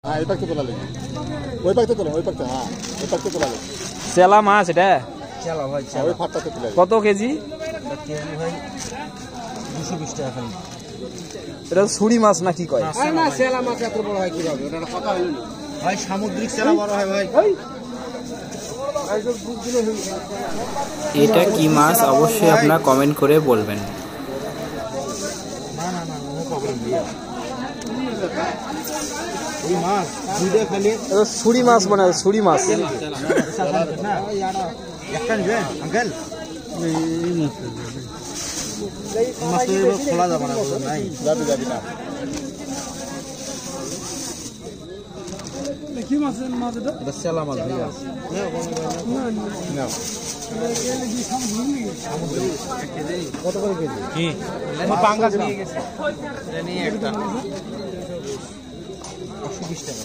হ্যাঁ এই পাকতে তোলা লেগে ওই পাকতে তোলা ওই পাকতে হ্যাঁ ওই পাকতে তোলা লেগে চেলা মাছ এটা চেলা ভাই ওই ফাটটাতে তোলা কত কেজি? কেজি ভাই 220 টাকা খালি। এটা ছুরি মাছ না কি কয়? না চেলা মাছ এত বড় হয় কিভাবে? ওটা কথা হলো না ভাই, সামুদ্রিক চেলা বড় হয় ভাই। এটা কি মাছ অবশ্যই আপনারা কমেন্ট করে বলবেন। না না না নো প্রবলেম ভাইয়া। এই মাছ দুইটা খালি এটা ছুরি মাছ মানে ছুরি মাছ। না একটা নেবেন আঙ্কেল? মাছ তো খোলা যাবে না, নাই যাবি যাবি না কি মাছ মাছ এটা? এটা চেলা মাছ ভাইয়া। না কত করে কেজি? কি পাঙ্গাস নিয়ে গেছে, এটা নিয়ে একটা 120 টাকা।